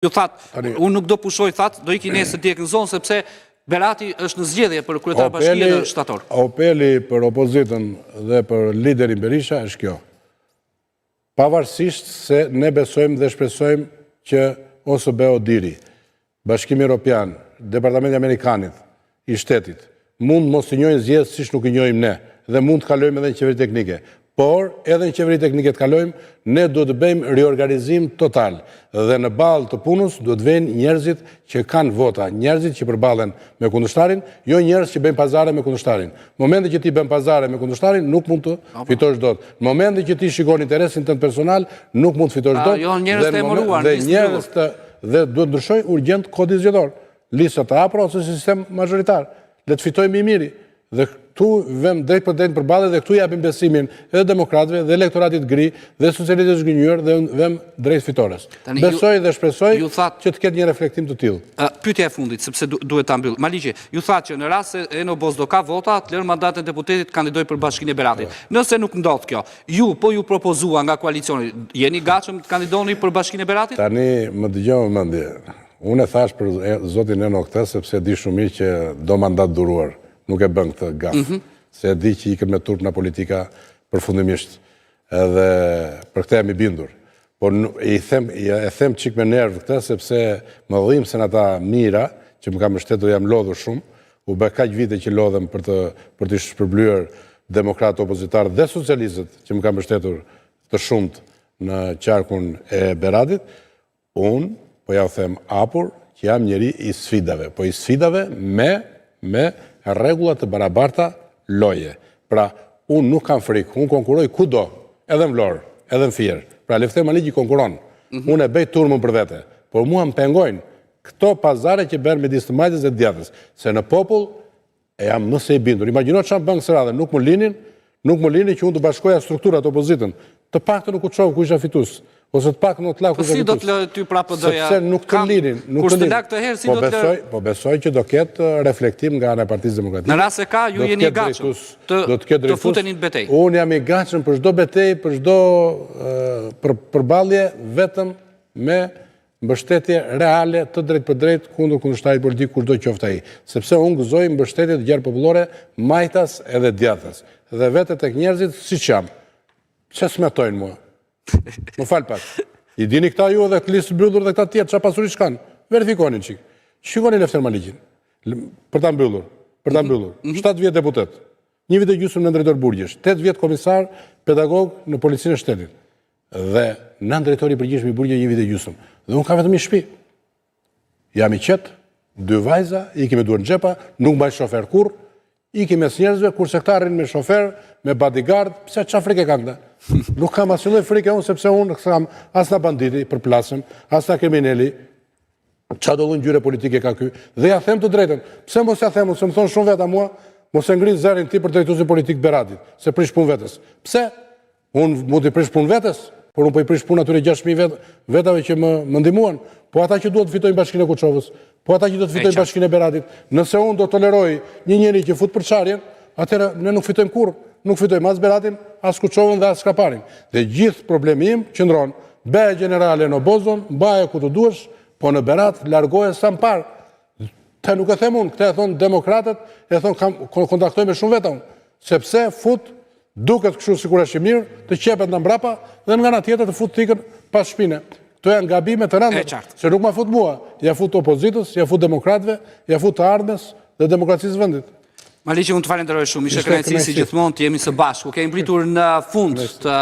Ju thatë, unë nuk do pushoj, thatë, do iki nesër djekë në zonë, sepse Berati është në zgjedhje për kryetar bashkie në shtator. Apeli për opozitën dhe për liderin Berisha është kjo. Pavarësisht se ne besojmë dhe shpresojmë që OSBE diri, Bashkimi Evropian, Departamenti Amerikanit, i shtetit, mund mos të njojnë zgjedhje siç nuk i njohim ne, dhe mund të kalojmë edhe në qeveri teknike. Por, edhe në qeveri teknike të kalojmë, ne duhet të bëjmë riorganizim total. Dhe në balë të punës duhet vënë njerëzit që kanë vota, njerëzit që përballen me kundërshtarin, jo njerëz që bëjnë pazare me kundërshtarin. Në momentin që ti bën pazare me kundërshtarin, nuk mund të fitosh dot. Në momentin që ti shikon interesin tënd personal, nuk mund të fitosh dot. Jo njerëz të emëruar, dhe njerëz dhe duhet ndryshoj urgjent kodin zgjedhor. Lista të hapur ose sistem mazhoritar. Le të fitojmë i miri. Dhe këtu vëm drejt për drejt përballet dhe këtu japim besimin edhe demokratëve dhe elektoratit gri dhe socialistëve zgënjur dhe vëm drejt fitores. Besoj dhe shpresoj që të ketë një reflektim të tillë. Pyetja e fundit, sepse duhet ta mbyll. Maligje, ju thatë që në rast se Eno Boz do ka vota, të lërë mandatin e deputetit kandidoj për Bashkinë e Beratit. Nëse nuk ndodh kjo, ju propozua nga koalicioni, jeni gatshëm të kandidoni për Bashkinë e Beratit? Tani më dëgjoj mendje. Unë e thash për zotin Eno këtë sepse di shumë mirë që do mandat duruar. Nuk e bën këtë gafë, se e di që i këtë me turp nga politika përfundimisht, edhe për këtë jam i bindur. Por e them qik me nervë këtë, sepse më dhimë se në ta mira, që më kam mbështetur jam lodhur shumë, u bë kaq vite që lodhem për të shpërblyer demokratë opozitarë dhe socialistët, që më kam mbështetur të shumët në qarkun e Beratit, unë, po ja u them apur, që jam njeri i sfidave, po i sfidave me rregullat të barabarta loje. Pra, unë nuk kam frikë, unë konkuroj kudo, edhe në Vlorë, edhe në Fier. Pra, Lefter Maligji konkuron. Unë e bëj turmën për vete, por mua më pengojnë këto pazare që bërë midis të Majtës dhe Djatës, se në popull e jam mëse i bindur. Imagjino çfarë bën kësaj radhe, nuk më linin që unë të bashkoja strukturat opozitën. Të paktën nuk u çova ku isha fitues. Ose të pak në të laku. Po si do të lë ty prapë PD-ja? Sepse nuk të lirin. Kur të lak të herë, si do të lë? Po besoj që do ketë reflektim nga ana e Partisë Demokratike. Në rast se ka, ju jeni i gatshëm të futeni në betejë. Unë jam i gatshëm për çdo betejë, për çdo përballje vetëm me mbështetje reale të drejt për drejt kundër kundërshtarit politik kushdo qoftë ai. Sepse unë gëzoj mbështetje të gjerë popullore Majtas edhe Djatës. Dhe vetë tek njerëzit siç jam. Ç'e smetojnë mua? Më falë pak. I dini këta ju edhe të listë mbyllur dhe këta tjetë, qa pasuri shkanë. Verifikonin qikë. Shikoni Lefter Maligjin. Për ta mbyllur. 7 vjetë deputet. 1 vit e gjysmë në drejtor burgjesh. 8 vjetë komisar, pedagog në policinë e shtetit. Dhe në drejtori i përgjithshëm i burgje 1 vit e gjysmë. Dhe unë kam vetëm një shtëpi. Jam i qetë, 2 vajza, iki me duar në xhepa, nuk mbaj shofer kurrë. Iki mes njerëzve, kurse këta rrinë me shofer, me bodyguard, pse çfarë frikë kanë këta? Nuk kam asnjë lloj frike unë sepse unë kam as na banditi për plasëm, as na kriminali. Çfarë do lloj ngjyre politike ka ky? Dhe ja them të drejtën. Pse mos ja them, se më thon shumë veta mua, mos e ngrit zërin ti për drejtuesin politik Beratit, se prish punë vetes. Pse? Unë mund të prish punë vetes, por unë po i prish punë atyre 6.000 vetave që më ndihmuan. Po ata që duhet të fitojnë Bashkinë e Kuçovës, po ata që do të fitojnë Bashkinë e Beratit, nëse unë do toleroj një njeri që fut për çarjen, atëherë ne nuk fitojmë kurrë, nuk fitojmë as Beratin, as Kuçovën dhe as Skaparin. Dhe gjithë problemi im qëndron, bëje generale në Bozon, mbaje ku të duash, po në Berat largoje sa më parë. Te nuk e them unë, këte e thonë demokratët, e thonë kontaktoj me shumë veta unë, sepse fut duket kështu sikur është i mirë, të qepet në mbrapa dhe nga ana tjetër të fut tikën pas shpine. Këto janë gabime të rënda, se nuk ma fut mua, ja fut opozitës, ja fut demokratëve, ja fut të ardhmes dhe demokracisë vendit. Maligji, unë të falenderoj shumë, ishe kënaqësi si gjithmonë të jemi së bashku. Kemi mbritur në fund të